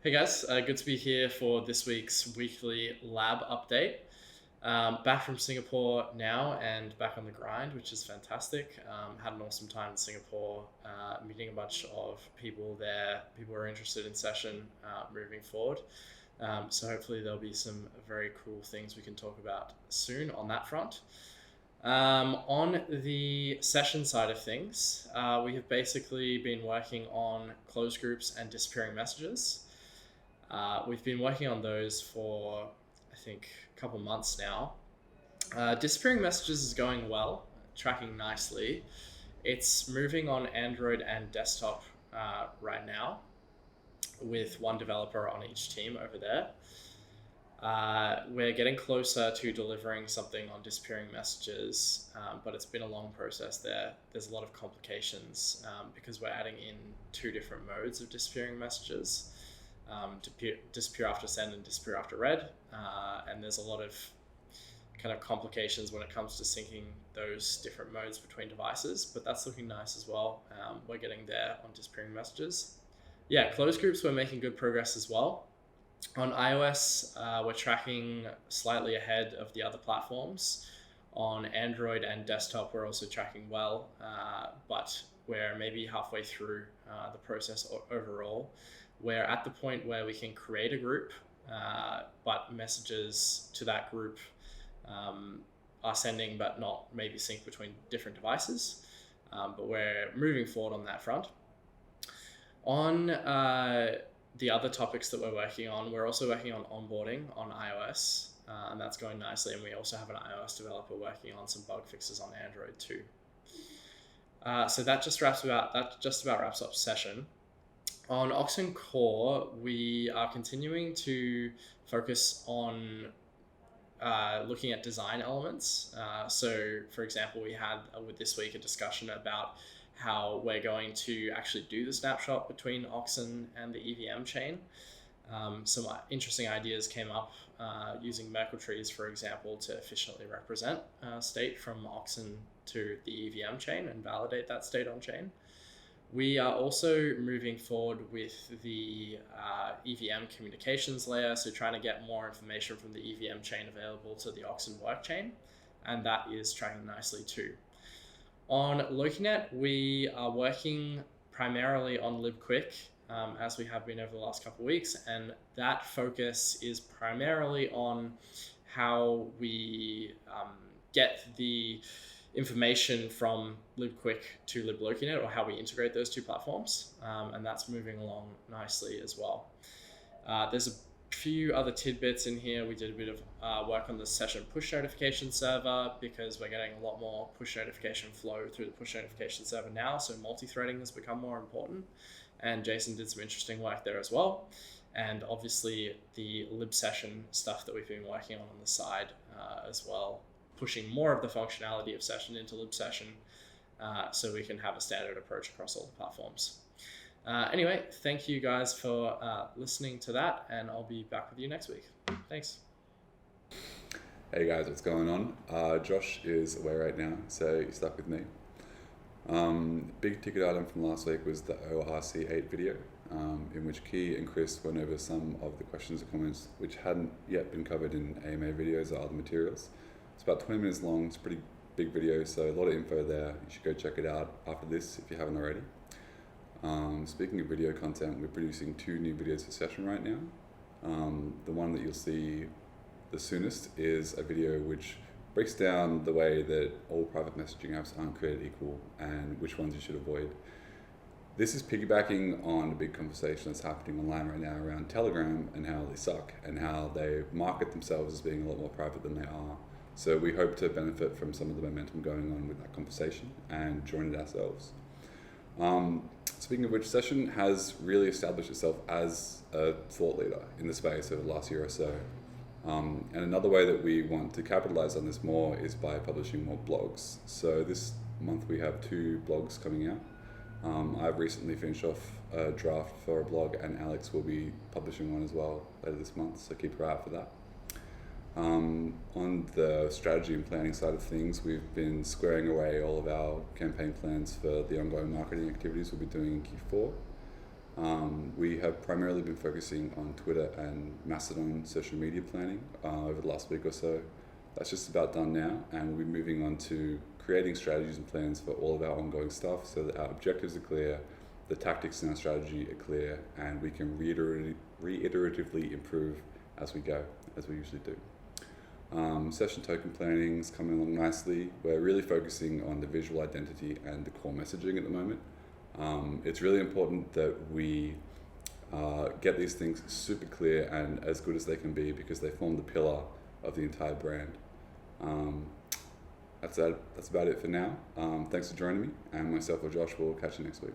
Hey guys, good to be here for this week's weekly lab update. Back from Singapore now and back on the grind, which is fantastic. Had an awesome time in Singapore, meeting a bunch of people there. People are interested in session moving forward. So hopefully there'll be some very cool things we can talk about soon on that front. On the session side of things, we have basically been working on closed groups and disappearing messages. We've been working on those for, I think, a couple months now. Disappearing messages is going well, tracking nicely. It's moving on Android and desktop right now, with one developer on each team over there. We're getting closer to delivering something on disappearing messages, but it's been a long process there. There's a lot of complications because we're adding in two different modes of disappearing messages. Disappear after send and disappear after read, and there's a lot of kind of complications when it comes to syncing those different modes between devices, but that's looking nice as well. We're getting there on disappearing messages. Yeah, closed groups, we're making good progress as well. On iOS, we're tracking slightly ahead of the other platforms. On Android and desktop, we're also tracking well, but we're maybe halfway through the process overall. We're at the point where we can create a group, but messages to that group are sending but not maybe sync between different devices. But we're moving forward on that front. On the other topics that we're working on, we're also working on onboarding on iOS, and that's going nicely. And we also have an iOS developer working on some bug fixes on Android too. So that just about wraps up session. On Oxen Core, we are continuing to focus on looking at design elements. So, for example, we had with this week a discussion about how we're going to actually do the snapshot between Oxen and the EVM chain. Some interesting ideas came up using Merkle trees, for example, to efficiently represent state from Oxen to the EVM chain and validate that state on chain. We are also moving forward with the EVM communications layer, so trying to get more information from the EVM chain available to the Oxen work chain, and that is tracking nicely too. On Lokinet, we are working primarily on libQUIC, as we have been over the last couple of weeks, and that focus is primarily on how we get the information from libQUIC to libLokinet, or how we integrate those two platforms, and that's moving along nicely as well. There's a few other tidbits in here. We did a bit of work on the session push notification server because we're getting a lot more push notification flow through the push notification server now, so multi-threading has become more important, and Jason did some interesting work there as well. And obviously the lib session stuff that we've been working on the side as well, pushing more of the functionality of session into lib session so we can have a standard approach across all the platforms. Anyway, thank you guys for listening to that, and I'll be back with you next week. Thanks. Hey guys, what's going on? Josh is away right now, so you're stuck with me. Big ticket item from last week was the ORC8 video, in which Kee and Chris went over some of the questions and comments which hadn't yet been covered in AMA videos or other materials. It's about 20 minutes long, it's a pretty big video, so a lot of info there. You should go check it out after this if you haven't already. Speaking of video content, we're producing 2 new videos for session right now. The one that you'll see the soonest is a video which breaks down the way that all private messaging apps aren't created equal and which ones you should avoid. This is piggybacking on a big conversation that's happening online right now around Telegram and how they suck and how they market themselves as being a lot more private than they are. So we hope to benefit from some of the momentum going on with that conversation and join it ourselves. Speaking of which, Session has really established itself as a thought leader in the space over the last year or so. And another way that we want to capitalize on this more is by publishing more blogs. So this month we have 2 blogs coming out. I've recently finished off a draft for a blog, and Alex will be publishing one as well later this month, so keep your eye out for that. On the strategy and planning side of things, we've been squaring away all of our campaign plans for the ongoing marketing activities we'll be doing in Q4. We have primarily been focusing on Twitter and Mastodon social media planning over the last week or so. That's just about done now, and we'll be moving on to creating strategies and plans for all of our ongoing stuff so that our objectives are clear, the tactics in our strategy are clear, and we can reiteratively improve as we go, as we usually do. Session token planning is coming along nicely. We're really focusing on the visual identity and the core messaging at the moment. It's really important that we get these things super clear and as good as they can be, because they form the pillar of the entire brand. That's about it for now. Thanks for joining me, and myself or Josh will catch you next week.